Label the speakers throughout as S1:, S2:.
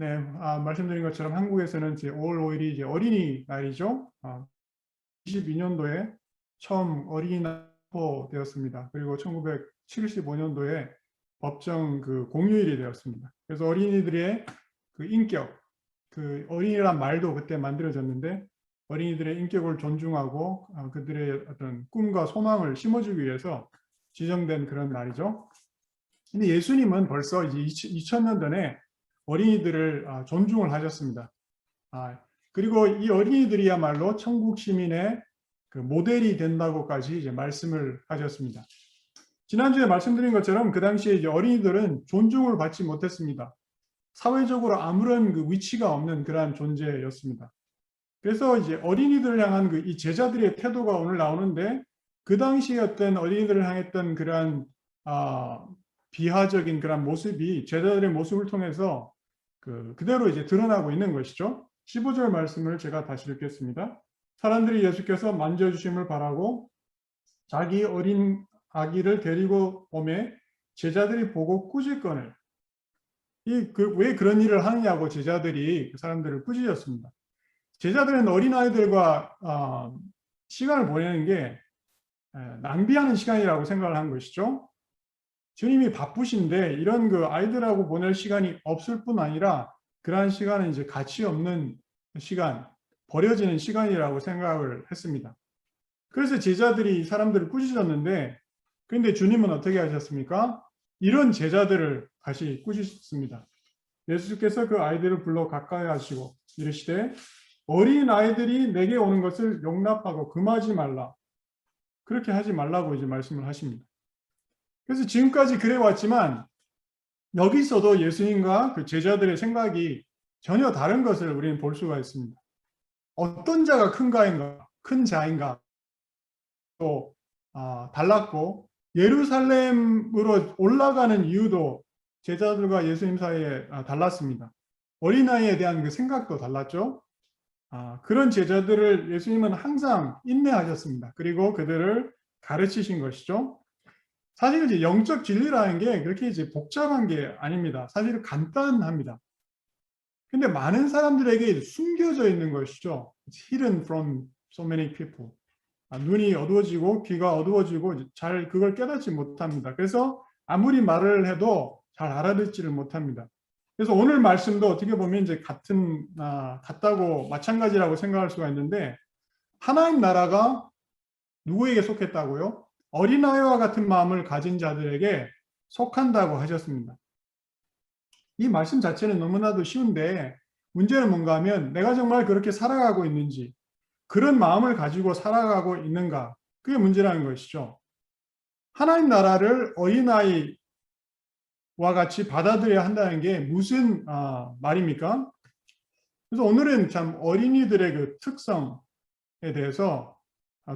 S1: 네, 말씀드린 것처럼 한국에서는 이제 5월 5일이 이제 어린이날이죠. 22년도에 처음 어린이날 되었습니다. 그리고 1975년도에 법정 그 공휴일이 되었습니다. 그래서 어린이들의 그 인격, 그 어린이란 말도 그때 만들어졌는데 어린이들의 인격을 존중하고 그들의 어떤 꿈과 소망을 심어주기 위해서 지정된 그런 날이죠. 근데 예수님은 벌써 이제 2000년 전에 어린이들을 존중을 하셨습니다. 그리고 이 어린이들이야말로 천국 시민의 그 모델이 된다고까지 이제 말씀을 하셨습니다. 지난주에 말씀드린 것처럼 그 당시에 이제 어린이들은 존중을 받지 못했습니다. 사회적으로 아무런 그 위치가 없는 그러한 존재였습니다. 그래서 이제 어린이들을 향한 그 이 제자들의 태도가 오늘 나오는데 그 당시에 어떤 어린이들을 향했던 그러한 비하적인 그런 모습이 제자들의 모습을 통해서 그대로 이제 드러나고 있는 것이죠. 15절 말씀을 제가 다시 읽겠습니다. 사람들이 예수께서 만져주심을 바라고 자기 어린 아기를 데리고 오매 제자들이 보고 꾸짖거늘. 왜 그런 일을 하느냐고 제자들이 그 사람들을 꾸짖었습니다. 제자들은 어린아이들과 시간을 보내는 게 낭비하는 시간이라고 생각을 한 것이죠. 주님이 바쁘신데 이런 그 아이들하고 보낼 시간이 없을 뿐 아니라 그러한 시간은 이제 가치 없는 시간, 버려지는 시간이라고 생각을 했습니다. 그래서 제자들이 사람들을 꾸짖었는데 그런데 주님은 어떻게 하셨습니까? 이런 제자들을 다시 꾸짖습니다. 예수께서 그 아이들을 불러 가까이 하시고 이르시되 어린 아이들이 내게 오는 것을 용납하고 금하지 말라. 그렇게 하지 말라고 이제 말씀을 하십니다. 그래서 지금까지 그래 왔지만 여기서도 예수님과 그 제자들의 생각이 전혀 다른 것을 우리는 볼 수가 있습니다. 어떤 자가 큰 자인가 또 달랐고 예루살렘으로 올라가는 이유도 제자들과 예수님 사이에 달랐습니다. 어린아이에 대한 그 생각도 달랐죠. 그런 제자들을 예수님은 항상 인내하셨습니다. 그리고 그들을 가르치신 것이죠. 사실 이제 영적 진리라는 게 그렇게 이제 복잡한 게 아닙니다. 사실 간단합니다. 근데 많은 사람들에게 숨겨져 있는 것이죠. It's hidden from so many people. 눈이 어두워지고 귀가 어두워지고 잘 그걸 깨닫지 못합니다. 그래서 아무리 말을 해도 잘 알아듣지를 못합니다. 그래서 오늘 말씀도 어떻게 보면 이제 같다고 마찬가지라고 생각할 수가 있는데 하나님 나라가 누구에게 속했다고요? 어린아이와 같은 마음을 가진 자들에게 속한다고 하셨습니다. 이 말씀 자체는 너무나도 쉬운데 문제는 뭔가 하면 내가 정말 그렇게 살아가고 있는지 그런 마음을 가지고 살아가고 있는가 그게 문제라는 것이죠. 하나님 나라를 어린아이와 같이 받아들여야 한다는 게 무슨 말입니까? 그래서 오늘은 참 어린이들의 그 특성에 대해서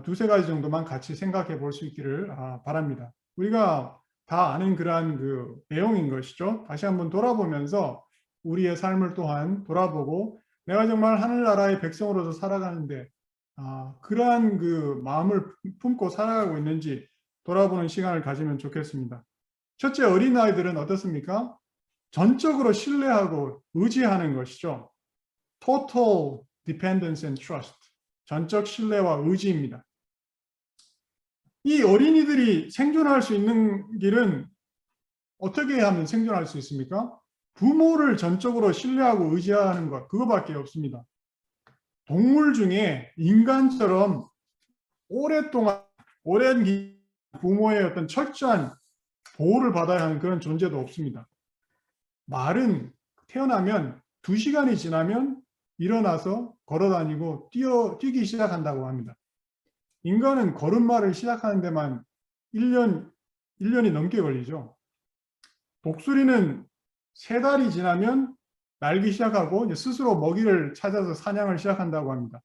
S1: 두세 가지 정도만 같이 생각해 볼 수 있기를 바랍니다. 우리가 다 아는 그러한 그 내용인 것이죠. 다시 한번 돌아보면서 우리의 삶을 또한 돌아보고 내가 정말 하늘나라의 백성으로서 살아가는데 그러한 그 마음을 품고 살아가고 있는지 돌아보는 시간을 가지면 좋겠습니다. 첫째, 어린아이들은 어떻습니까? 전적으로 신뢰하고 의지하는 것이죠. Total dependence and trust. 전적 신뢰와 의지입니다. 이 어린이들이 생존할 수 있는 길은 어떻게 하면 생존할 수 있습니까? 부모를 전적으로 신뢰하고 의지하는 것, 그거밖에 없습니다. 동물 중에 인간처럼 오랜 부모의 어떤 철저한 보호를 받아야 하는 그런 존재도 없습니다. 말은 태어나면 2시간이 지나면 일어나서 걸어다니고 뛰기 시작한다고 합니다. 인간은 걸음마를 시작하는 데만 1년이 넘게 걸리죠. 독수리는 3달이 지나면 날기 시작하고 스스로 먹이를 찾아서 사냥을 시작한다고 합니다.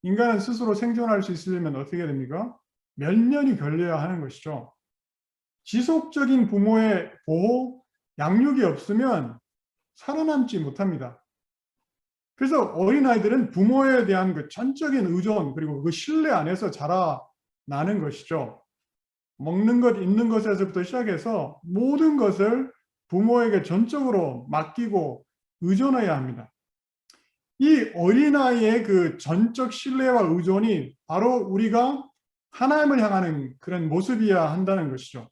S1: 인간은 스스로 생존할 수 있으려면 어떻게 됩니까? 몇 년이 걸려야 하는 것이죠. 지속적인 부모의 보호, 양육이 없으면 살아남지 못합니다. 그래서 어린아이들은 부모에 대한 그 전적인 의존 그리고 그 신뢰 안에서 자라나는 것이죠. 먹는 것, 입는 것에서부터 시작해서 모든 것을 부모에게 전적으로 맡기고 의존해야 합니다. 이 어린아이의 그 전적 신뢰와 의존이 바로 우리가 하나님을 향하는 그런 모습이어야 한다는 것이죠.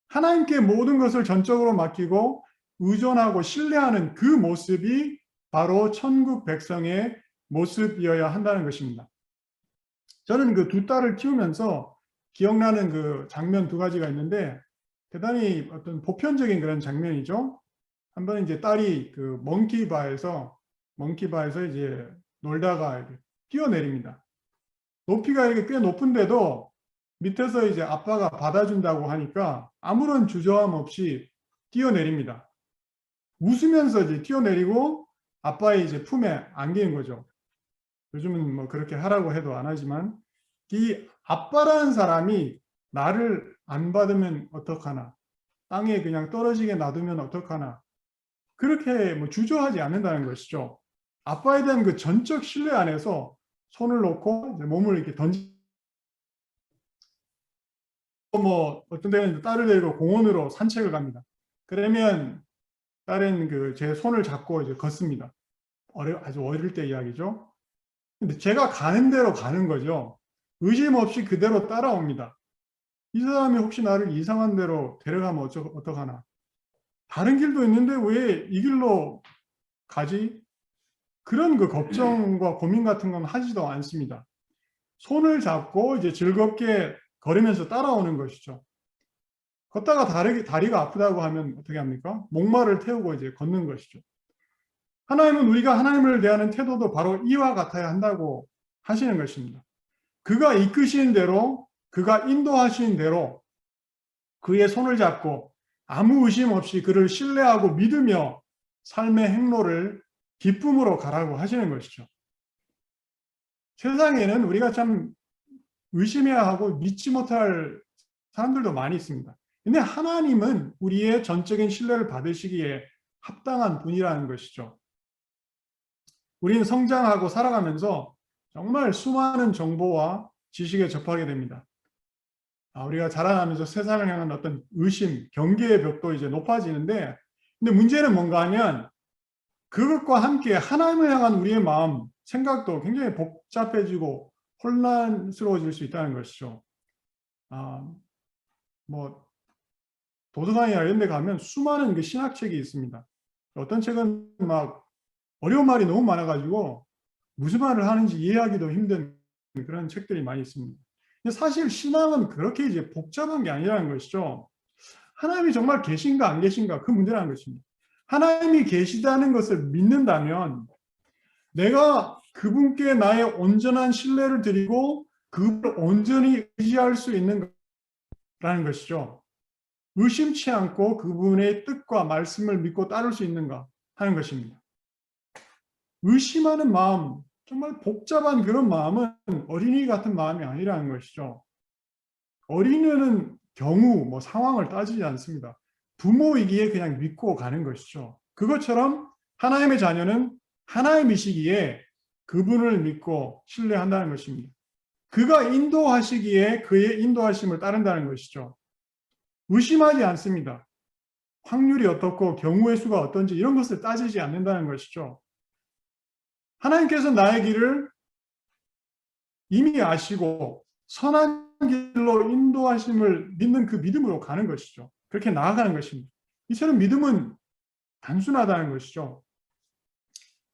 S1: 하나님께 모든 것을 전적으로 맡기고 의존하고 신뢰하는 그 모습이 바로 천국 백성의 모습이어야 한다는 것입니다. 저는 그 두 딸을 키우면서 기억나는 그 장면 두 가지가 있는데 대단히 어떤 보편적인 그런 장면이죠. 한 번은 이제 딸이 그 멍키바에서 이제 놀다가 이렇게 뛰어내립니다. 높이가 이렇게 꽤 높은데도 밑에서 이제 아빠가 받아준다고 하니까 아무런 주저함 없이 뛰어내립니다. 웃으면서 이제 뛰어내리고 아빠의 이제 품에 안기는 거죠. 요즘은 뭐 그렇게 하라고 해도 안 하지만 이 아빠라는 사람이 나를 안 받으면 어떡하나, 땅에 그냥 떨어지게 놔두면 어떡하나, 그렇게 뭐 주저하지 않는다는 것이죠. 아빠에 대한 그 전적 신뢰 안에서 손을 놓고 이제 몸을 이렇게 뭐 어떤 데는 딸을 데리고 공원으로 산책을 갑니다. 그러면 딸은 그 제 손을 잡고 이제 걷습니다. 아주 어릴 때 이야기죠. 근데 제가 가는 대로 가는 거죠. 의심 없이 그대로 따라옵니다. 이 사람이 혹시 나를 이상한 데로 데려가면 어떡하나. 다른 길도 있는데 왜 이 길로 가지? 그런 그 걱정과 고민 같은 건 하지도 않습니다. 손을 잡고 이제 즐겁게 걸으면서 따라오는 것이죠. 걷다가 다리가 아프다고 하면 어떻게 합니까? 목마를 태우고 이제 걷는 것이죠. 하나님은 우리가 하나님을 대하는 태도도 바로 이와 같아야 한다고 하시는 것입니다. 그가 이끄시는 대로, 그가 인도하시는 대로 그의 손을 잡고 아무 의심 없이 그를 신뢰하고 믿으며 삶의 행로를 기쁨으로 가라고 하시는 것이죠. 세상에는 우리가 참 의심해야 하고 믿지 못할 사람들도 많이 있습니다. 근데 하나님은 우리의 전적인 신뢰를 받으시기에 합당한 분이라는 것이죠. 우리는 성장하고 살아가면서 정말 수많은 정보와 지식에 접하게 됩니다. 우리가 자라나면서 세상을 향한 어떤 의심, 경계의 벽도 이제 높아지는데, 근데 문제는 뭔가 하면 그것과 함께 하나님을 향한 우리의 마음, 생각도 굉장히 복잡해지고 혼란스러워질 수 있다는 것이죠. 뭐 도서관이나 이런 데 가면 수많은 그 신학책이 있습니다. 어떤 책은 막 어려운 말이 너무 많아가지고 무슨 말을 하는지 이해하기도 힘든 그런 책들이 많이 있습니다. 근데 사실 신앙은 그렇게 이제 복잡한 게 아니라는 것이죠. 하나님이 정말 계신가 안 계신가 그 문제라는 것입니다. 하나님이 계시다는 것을 믿는다면 내가 그분께 나의 온전한 신뢰를 드리고 그분을 온전히 의지할 수 있는가라는 것이죠. 의심치 않고 그분의 뜻과 말씀을 믿고 따를 수 있는가 하는 것입니다. 의심하는 마음, 정말 복잡한 그런 마음은 어린이 같은 마음이 아니라는 것이죠. 어린이는 경우, 뭐 상황을 따지지 않습니다. 부모이기에 그냥 믿고 가는 것이죠. 그것처럼 하나님의 자녀는 하나님이시기에 그분을 믿고 신뢰한다는 것입니다. 그가 인도하시기에 그의 인도하심을 따른다는 것이죠. 의심하지 않습니다. 확률이 어떻고 경우의 수가 어떤지 이런 것을 따지지 않는다는 것이죠. 하나님께서 나의 길을 이미 아시고 선한 길로 인도하심을 믿는 그 믿음으로 가는 것이죠. 그렇게 나아가는 것입니다. 이처럼 믿음은 단순하다는 것이죠.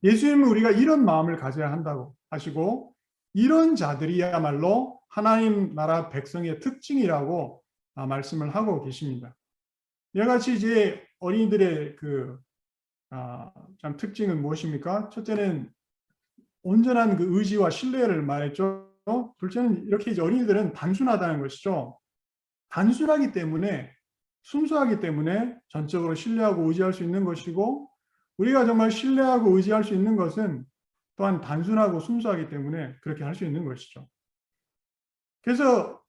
S1: 예수님은 우리가 이런 마음을 가져야 한다고 하시고 이런 자들이야말로 하나님 나라 백성의 특징이라고 말씀을 하고 계십니다. 이와 같이 이제 어린이들의 참 특징은 무엇입니까? 첫째는 온전한 그 의지와 신뢰를 말했죠. 둘째는 이렇게 이제 어린이들은 단순하다는 것이죠. 단순하기 때문에 순수하기 때문에 전적으로 신뢰하고 의지할 수 있는 것이고 우리가 정말 신뢰하고 의지할 수 있는 것은 또한 단순하고 순수하기 때문에 그렇게 할 수 있는 것이죠. 그래서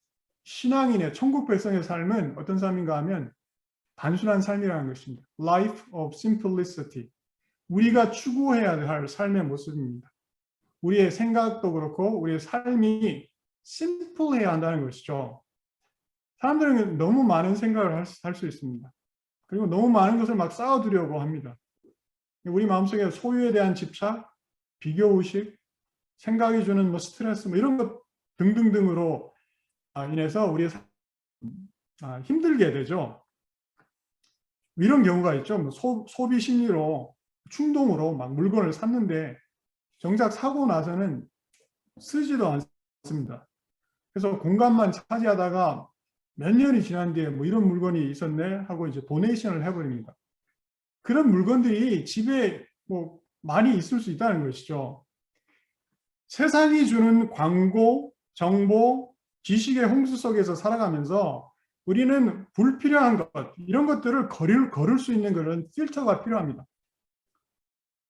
S1: 신앙인의 천국 백성의 삶은 어떤 삶인가 하면 단순한 삶이라는 것입니다. Life of simplicity. 우리가 추구해야 할 삶의 모습입니다. 우리의 생각도 그렇고 우리의 삶이 심플해야 한다는 것이죠. 사람들은 너무 많은 생각을 할 수 있습니다. 그리고 너무 많은 것을 막 쌓아두려고 합니다. 우리 마음속에 소유에 대한 집착, 비교의식, 생각이 주는 뭐 스트레스 뭐 이런 것 등등등으로 인해서 우리의 힘들게 되죠. 이런 경우가 있죠. 뭐 소비 심리로 충동으로 막 물건을 샀는데 정작 사고 나서는 쓰지도 않습니다. 그래서 공간만 차지하다가 몇 년이 지난 뒤에 뭐 이런 물건이 있었네 하고 이제 도네이션을 해버립니다. 그런 물건들이 집에 뭐 많이 있을 수 있다는 것이죠. 세상이 주는 광고, 정보, 지식의 홍수 속에서 살아가면서 우리는 불필요한 것, 이런 것들을 거를 수 있는 그런 필터가 필요합니다.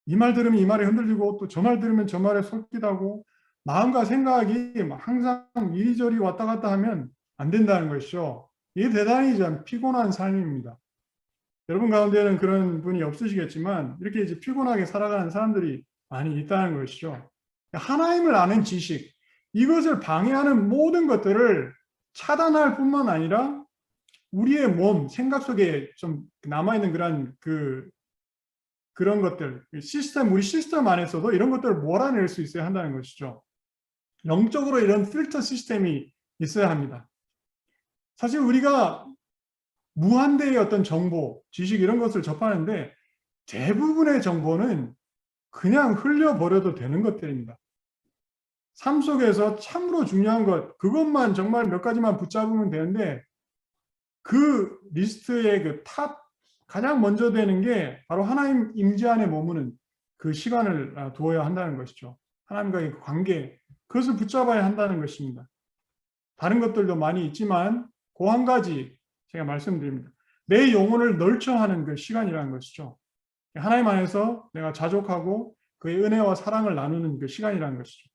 S1: 이 말 들으면 이 말에 흔들리고 또 저 말 들으면 저 말에 솔깃하고 마음과 생각이 항상 이리저리 왔다 갔다 하면 안 된다는 것이죠. 이게 대단히 좀 피곤한 삶입니다. 여러분 가운데는 그런 분이 없으시겠지만 이렇게 이제 피곤하게 살아가는 사람들이 많이 있다는 것이죠. 하나님을 아는 지식, 이것을 방해하는 모든 것들을 차단할 뿐만 아니라 우리의 몸, 생각 속에 좀 남아있는 그런 것들, 우리 시스템 안에서도 이런 것들을 몰아낼 수 있어야 한다는 것이죠. 영적으로 이런 필터 시스템이 있어야 합니다. 사실 우리가 무한대의 어떤 정보, 지식 이런 것을 접하는데 대부분의 정보는 그냥 흘려버려도 되는 것들입니다. 삶 속에서 참으로 중요한 것, 그것만 정말 몇 가지만 붙잡으면 되는데 그 리스트의 가장 먼저 되는 게 바로 하나님 임재 안에 머무는 그 시간을 두어야 한다는 것이죠. 하나님과의 관계, 그것을 붙잡아야 한다는 것입니다. 다른 것들도 많이 있지만 그 한 가지 제가 말씀드립니다. 내 영혼을 널쳐하는 그 시간이라는 것이죠. 하나님 안에서 내가 자족하고 그의 은혜와 사랑을 나누는 그 시간이라는 것이죠.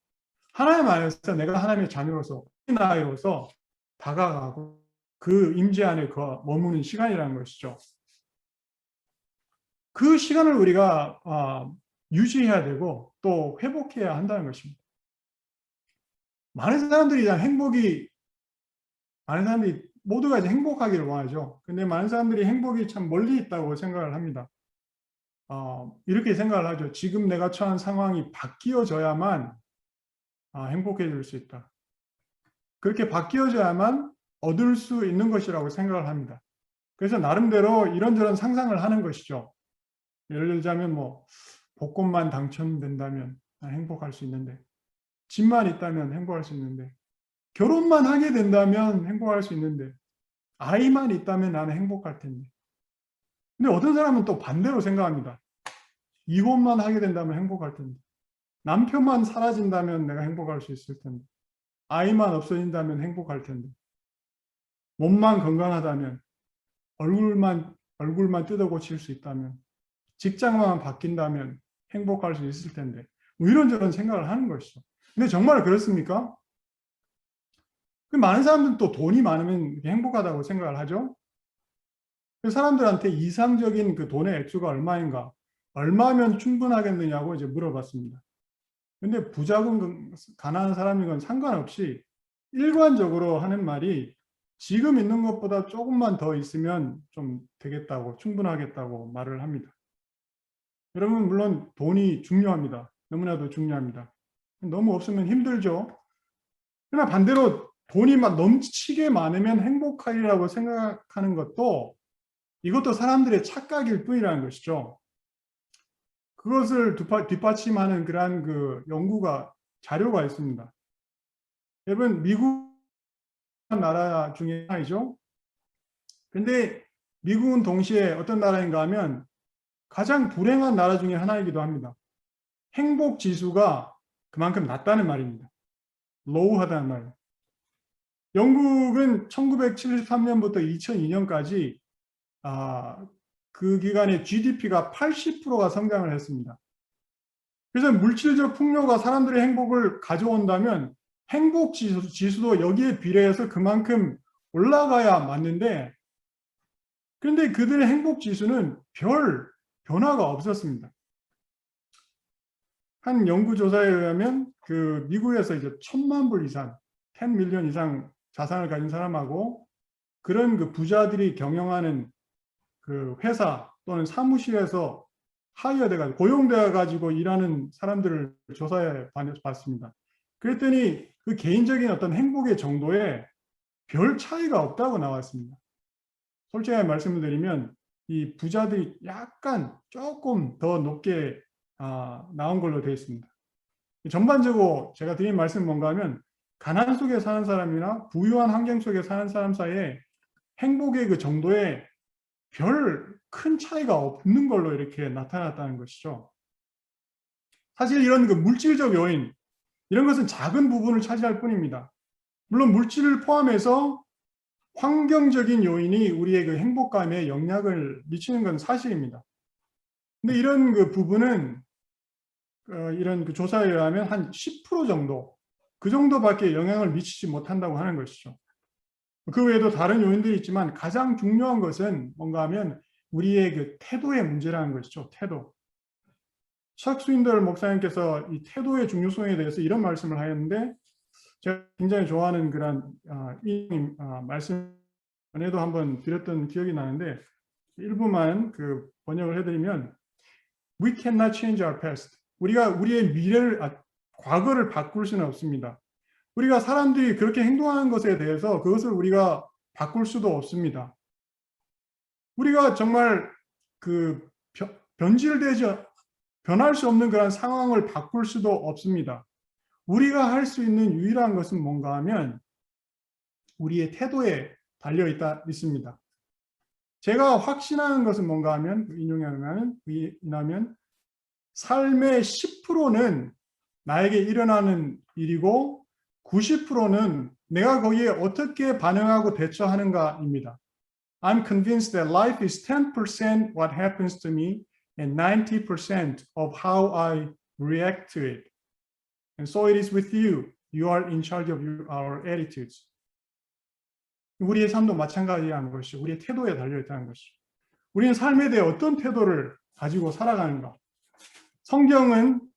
S1: 하나님 안에서 내가 하나님의 자녀로서 나이로서 다가가고 그 임재 안에 머무는 시간이라는 것이죠. 그 시간을 우리가 유지해야 되고 또 회복해야 한다는 것입니다. 많은 사람들이 모두가 이제 행복하기를 원하죠. 근데 많은 사람들이 행복이 참 멀리 있다고 생각을 합니다. 이렇게 생각을 하죠. 지금 내가 처한 상황이 바뀌어져야만 행복해질 수 있다. 그렇게 바뀌어져야만 얻을 수 있는 것이라고 생각을 합니다. 그래서 나름대로 이런저런 상상을 하는 것이죠. 예를 들자면 뭐 복권만 당첨된다면 행복할 수 있는데, 집만 있다면 행복할 수 있는데, 결혼만 하게 된다면 행복할 수 있는데, 아이만 있다면 나는 행복할 텐데. 근데 어떤 사람은 또 반대로 생각합니다. 이혼만 하게 된다면 행복할 텐데, 남편만 사라진다면 내가 행복할 수 있을 텐데, 아이만 없어진다면 행복할 텐데, 몸만 건강하다면, 얼굴만 뜯어 고칠 수 있다면, 직장만 바뀐다면 행복할 수 있을 텐데, 뭐 이런저런 생각을 하는 것이죠. 근데 정말 그렇습니까? 많은 사람들은 또 돈이 많으면 행복하다고 생각을 하죠. 사람들한테 이상적인 그 돈의 액수가 얼마인가, 얼마면 충분하겠느냐고 이제 물어봤습니다. 근데 부자건 가난한 사람이건 상관없이 일관적으로 하는 말이 지금 있는 것보다 조금만 더 있으면 좀 되겠다고, 충분하겠다고 말을 합니다. 여러분, 물론 돈이 중요합니다. 너무나도 중요합니다. 너무 없으면 힘들죠. 그러나 반대로 돈이 막 넘치게 많으면 행복하리라고 생각하는 이것도 사람들의 착각일 뿐이라는 것이죠. 그것을 뒷받침하는 그러한 자료가 있습니다. 여러분, 미국 나라 중에 하나이죠. 근데 미국은 동시에 어떤 나라인가 하면 가장 불행한 나라 중에 하나이기도 합니다. 행복 지수가 그만큼 낮다는 말입니다. 로우하다는 말. 영국은 1973년부터 2002년까지 그 기간에 GDP가 80%가 성장을 했습니다. 그래서 물질적 풍요가 사람들의 행복을 가져온다면 행복 지수도 여기에 비례해서 그만큼 올라가야 맞는데, 그런데 그들의 행복 지수는 별 변화가 없었습니다. 한 연구조사에 의하면 미국에서 이제 1,000만 불 이상, 10 밀리언 이상 자산을 가진 사람하고 그런 부자들이 경영하는 그 회사 또는 사무실에서 하이어돼가지고 고용되어 가지고 일하는 사람들을 조사해 봤습니다. 그랬더니 그 개인적인 어떤 행복의 정도에 별 차이가 없다고 나왔습니다. 솔직하게 말씀을 드리면 이 부자들이 약간 조금 더 높게 나온 걸로 되어 있습니다. 전반적으로 제가 드린 말씀은 뭔가 하면 가난 속에 사는 사람이나 부유한 환경 속에 사는 사람 사이에 행복의 그 정도에 별 큰 차이가 없는 걸로 이렇게 나타났다는 것이죠. 사실 이런 그 물질적 요인, 이런 것은 작은 부분을 차지할 뿐입니다. 물론 물질을 포함해서 환경적인 요인이 우리의 그 행복감에 영향을 미치는 건 사실입니다. 근데 이런 그 부분은 이런 그 조사에 의하면 한 10% 정도, 그 정도밖에 영향을 미치지 못한다고 하는 것이죠. 그 외에도 다른 요인들이 있지만 가장 중요한 것은 뭔가 하면 우리의 그 태도의 문제라는 것이죠. 태도. 척 스윈덜 목사님께서 이 태도의 중요성에 대해서 이런 말씀을 하였는데, 제가 굉장히 좋아하는 그런 말씀에도 한번 드렸던 기억이 나는데, 일부만 그 번역을 해드리면, We cannot change our past. 우리가 우리의 과거를 바꿀 수는 없습니다. 우리가 사람들이 그렇게 행동하는 것에 대해서 그것을 우리가 바꿀 수도 없습니다. 우리가 정말 그 변할 수 없는 그런 상황을 바꿀 수도 없습니다. 우리가 할 수 있는 유일한 것은 뭔가 하면 우리의 태도에 달려 있습니다. 제가 확신하는 것은 뭔가 하면 인용하면 삶의 10%는 나에게 일어나는 일이고 90%는 내가 거기에 어떻게 반응하고 대처하는가입니다. I'm convinced that life is 10% what happens to me and 90% of how I react to it. And so it is with you. You are in charge of our attitudes. 우리의 삶도 마찬가지라는 것이 우리의 태도에 달려있다는 것이. 우리는 삶에 대해 어떤 태도를 가지고 살아가는가. 성경은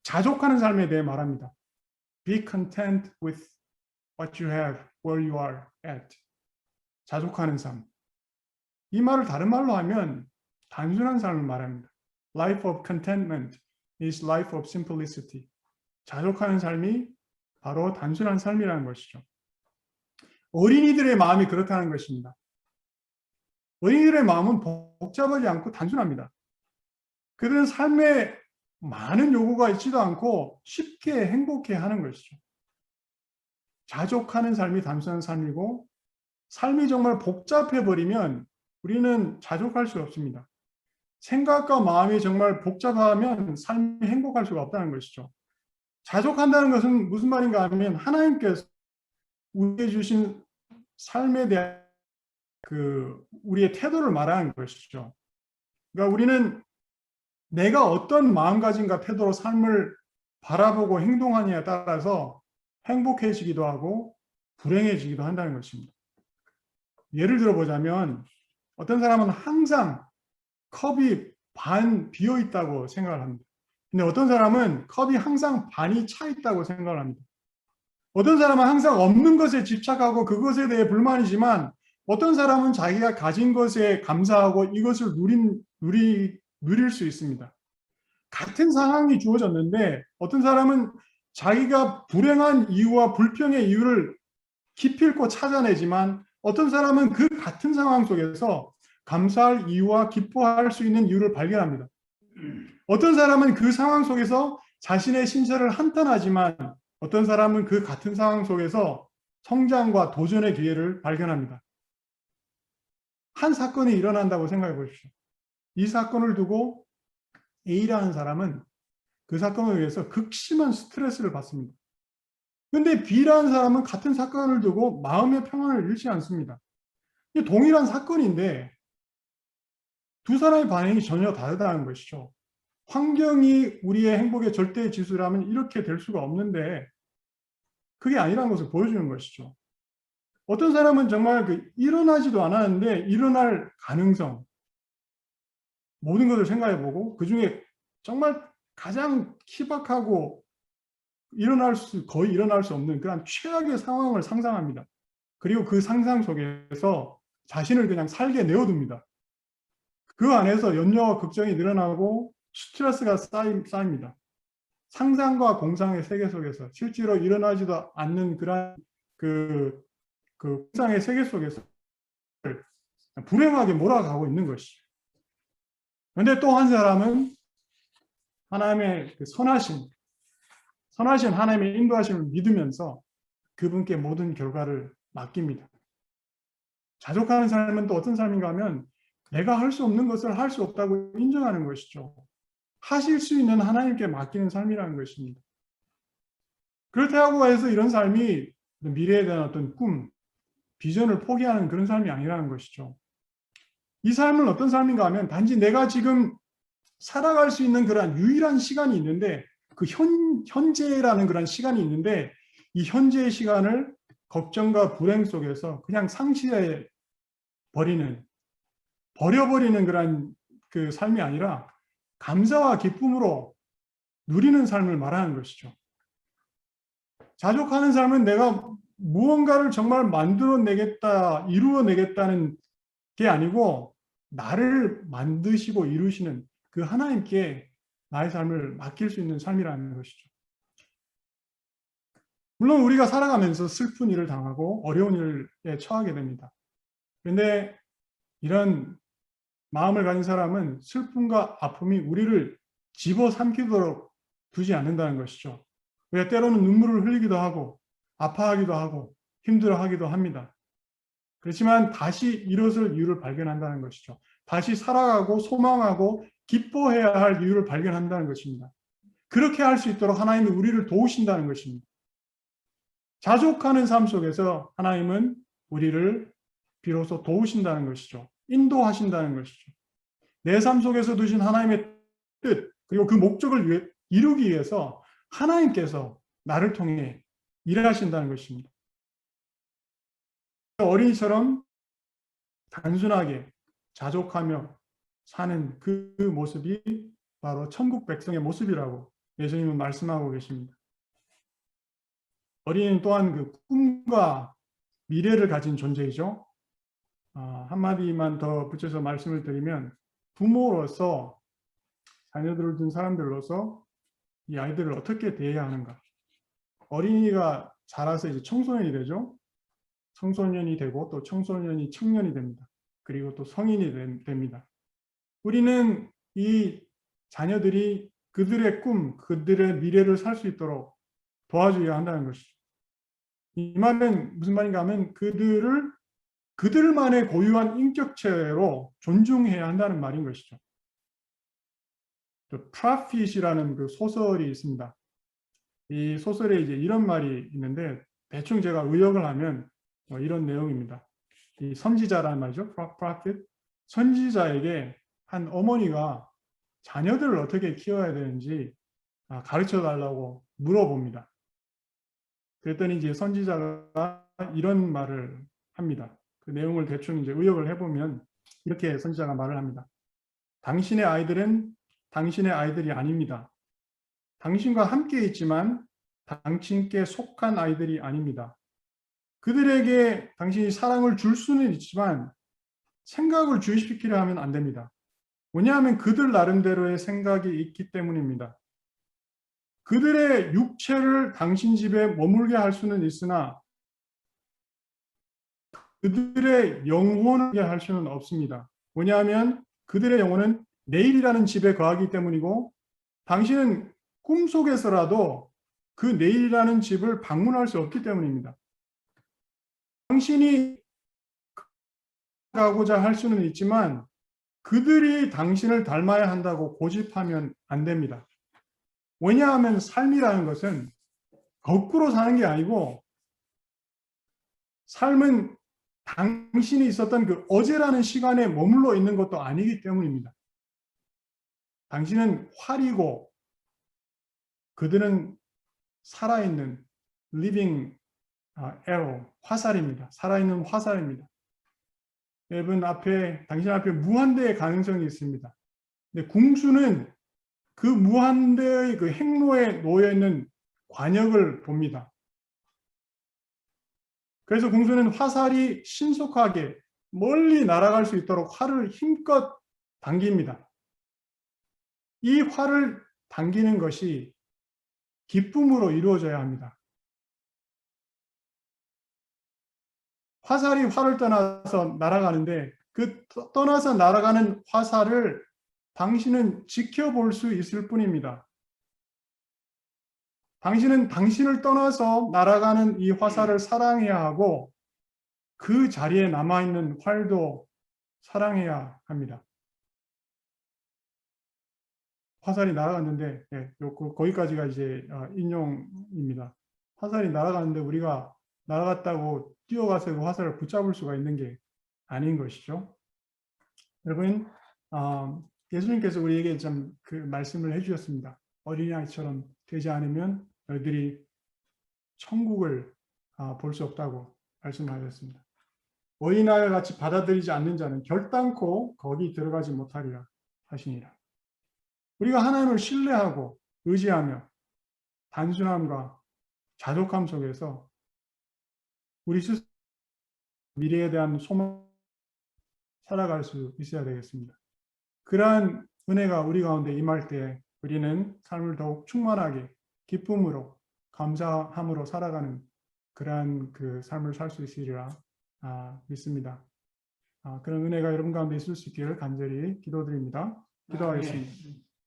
S1: 자족하는 삶에 대해 말합니다. Be content with what you have, where you are at. 자족하는 삶. 이 말을 다른 말로 하면 단순한 삶을 말합니다. Life of contentment is life of simplicity. 자족하는 삶이 바로 단순한 삶이라는 것이죠. 어린이들의 마음이 그렇다는 것입니다. 어린이들의 마음은 복잡하지 않고 단순합니다. 그들은 삶에 많은 요구가 있지도 않고 쉽게 행복해하는 것이죠. 자족하는 삶이 단순한 삶이고 삶이 정말 복잡해버리면 우리는 자족할 수 없습니다. 생각과 마음이 정말 복잡하면 삶이 행복할 수가 없다는 것이죠. 자족한다는 것은 무슨 말인가 하면 하나님께서 우리에게 주신 삶에 대한 우리의 태도를 말하는 것이죠. 그러니까 우리는 내가 어떤 마음가짐과 태도로 삶을 바라보고 행동하느냐에 따라서 행복해지기도 하고 불행해지기도 한다는 것입니다. 예를 들어보자면 어떤 사람은 항상 컵이 반 비어 있다고 생각을 합니다. 근데 어떤 사람은 컵이 항상 반이 차 있다고 생각을 합니다. 어떤 사람은 항상 없는 것에 집착하고 그것에 대해 불만이지만 어떤 사람은 자기가 가진 것에 감사하고 이것을 누릴 수 있습니다. 같은 상황이 주어졌는데 어떤 사람은 자기가 불행한 이유와 불평의 이유를 기필코 찾아내지만 어떤 사람은 그 같은 상황 속에서 감사할 이유와 기뻐할 수 있는 이유를 발견합니다. 어떤 사람은 그 상황 속에서 자신의 신체를 한탄하지만 어떤 사람은 그 같은 상황 속에서 성장과 도전의 기회를 발견합니다. 한 사건이 일어난다고 생각해 보십시오. 이 사건을 두고 A라는 사람은 그 사건을 위해서 극심한 스트레스를 받습니다. 그런데 B라는 사람은 같은 사건을 두고 마음의 평안을 잃지 않습니다. 동일한 사건인데 두 사람의 반응이 전혀 다르다는 것이죠. 환경이 우리의 행복의 절대 지수라면 이렇게 될 수가 없는데 그게 아니라는 것을 보여주는 것이죠. 어떤 사람은 정말 일어나지도 않았는데 일어날 가능성, 모든 것을 생각해보고 그중에 정말 가장 희박하고 거의 일어날 수 없는 그런 최악의 상황을 상상합니다. 그리고 그 상상 속에서 자신을 그냥 살게 내어둡니다. 그 안에서 염려와 걱정이 늘어나고 스트레스가 쌓입니다. 상상과 공상의 세계 속에서 실제로 일어나지도 않는 그런 그 공상의 세계 속에서 불행하게 몰아가고 있는 것이죠. 그런데 또 한 사람은 하나님의 그 선하신 하나님의 인도하심을 믿으면서 그분께 모든 결과를 맡깁니다. 자족하는 삶은 또 어떤 삶인가 하면 내가 할 수 없는 것을 할 수 없다고 인정하는 것이죠. 하실 수 있는 하나님께 맡기는 삶이라는 것입니다. 그렇다고 해서 이런 삶이 미래에 대한 어떤 꿈, 비전을 포기하는 그런 삶이 아니라는 것이죠. 이 삶은 어떤 삶인가 하면 단지 내가 지금 살아갈 수 있는 그런 유일한 시간이 있는데 그 현재라는 그런 시간이 있는데 이 현재의 시간을 걱정과 불행 속에서 그냥 상실해 버려버리는 그런 그 삶이 아니라 감사와 기쁨으로 누리는 삶을 말하는 것이죠. 자족하는 삶은 내가 무언가를 정말 만들어내겠다, 이루어내겠다는 게 아니고 나를 만드시고 이루시는 그 하나님께 나의 삶을 맡길 수 있는 삶이라는 것이죠. 물론 우리가 살아가면서 슬픈 일을 당하고 어려운 일에 처하게 됩니다. 그런데 이런 마음을 가진 사람은 슬픔과 아픔이 우리를 집어삼키도록 두지 않는다는 것이죠. 우리가 때로는 눈물을 흘리기도 하고 아파하기도 하고 힘들어하기도 합니다. 그렇지만 다시 일어설 이유를 발견한다는 것이죠. 다시 살아가고 소망하고 기뻐해야 할 이유를 발견한다는 것입니다. 그렇게 할 수 있도록 하나님이 우리를 도우신다는 것입니다. 자족하는 삶 속에서 하나님은 우리를 비로소 도우신다는 것이죠. 인도하신다는 것이죠. 내 삶 속에서 두신 하나님의 뜻 그리고 그 목적을 이루기 위해서 하나님께서 나를 통해 일하신다는 것입니다. 어린이처럼 단순하게 자족하며 사는 그 모습이 바로 천국 백성의 모습이라고 예수님은 말씀하고 계십니다. 어린이는 또한 그 꿈과 미래를 가진 존재이죠. 한마디만 더 붙여서 말씀을 드리면 부모로서 자녀들을 둔 사람들로서 이 아이들을 어떻게 대해야 하는가. 어린이가 자라서 이제 청소년이 되죠. 청소년이 되고 또 청소년이 청년이 됩니다. 그리고 또 성인이 됩니다. 우리는 이 자녀들이 그들의 꿈, 그들의 미래를 살 수 있도록 도와줘야 한다는 것이죠. 이 말은 무슨 말인가 하면 그들만의 고유한 인격체로 존중해야 한다는 말인 것이죠. 프라핏이라는 그 소설이 있습니다. 이 소설에 이제 이런 말이 있는데 대충 제가 의역을 하면 이런 내용입니다. 이 선지자라는 말이죠. 프라핏. 선지자에게 한 어머니가 자녀들을 어떻게 키워야 되는지 가르쳐 달라고 물어봅니다. 그랬더니 이제 선지자가 이런 말을 합니다. 그 내용을 대충 이제 의역을 해보면 이렇게 선지자가 말을 합니다. 당신의 아이들은 당신의 아이들이 아닙니다. 당신과 함께 있지만 당신께 속한 아이들이 아닙니다. 그들에게 당신이 사랑을 줄 수는 있지만 생각을 주입시키려 하면 안 됩니다. 왜냐하면 그들 나름대로의 생각이 있기 때문입니다. 그들의 육체를 당신 집에 머물게 할 수는 있으나 그들의 영혼을 할 수는 없습니다. 왜냐하면 그들의 영혼은 내일이라는 집에 거하기 때문이고 당신은 꿈속에서라도 그 내일이라는 집을 방문할 수 없기 때문입니다. 당신이 가고자 할 수는 있지만 그들이 당신을 닮아야 한다고 고집하면 안 됩니다. 왜냐하면 삶이라는 것은 거꾸로 사는 게 아니고 삶은 당신이 있었던 그 어제라는 시간에 머물러 있는 것도 아니기 때문입니다. 당신은 활이고 그들은 살아있는 living arrow, 화살입니다. 살아있는 화살입니다. 여러분 당신 앞에 무한대의 가능성이 있습니다. 근데 궁수는 그 무한대의 그 행로에 놓여 있는 관역을 봅니다. 그래서 궁수는 화살이 신속하게 멀리 날아갈 수 있도록 활을 힘껏 당깁니다. 이 활을 당기는 것이 기쁨으로 이루어져야 합니다. 화살이 활을 떠나서 날아가는데 그 떠나서 날아가는 화살을 당신은 지켜볼 수 있을 뿐입니다. 당신은 당신을 떠나서 날아가는 이 화살을 사랑해야 하고 그 자리에 남아있는 활도 사랑해야 합니다. 화살이 날아갔는데, 거기까지가 이제 인용입니다. 화살이 날아갔는데 우리가 날아갔다고 뛰어가서 그 화살을 붙잡을 수가 있는 게 아닌 것이죠. 여러분, 예수님께서 우리에게 좀 그 말씀을 해주셨습니다. 어린아이처럼 되지 않으면 너희들이 천국을 볼 수 없다고 말씀하셨습니다. 어린아이와 같이 받아들이지 않는 자는 결단코 거기 들어가지 못하리라 하시니라. 우리가 하나님을 신뢰하고 의지하며 단순함과 자족함 속에서 우리 스스로 미래에 대한 소망 살아갈 수 있어야 되겠습니다. 그러한 은혜가 우리 가운데 임할 때 우리는 삶을 더욱 충만하게 기쁨으로 감사함으로 살아가는 그러한 그 삶을 살 수 있으리라 믿습니다. 그런 은혜가 여러분 가운데 있을 수 있기를 간절히 기도드립니다. 기도하겠습니다.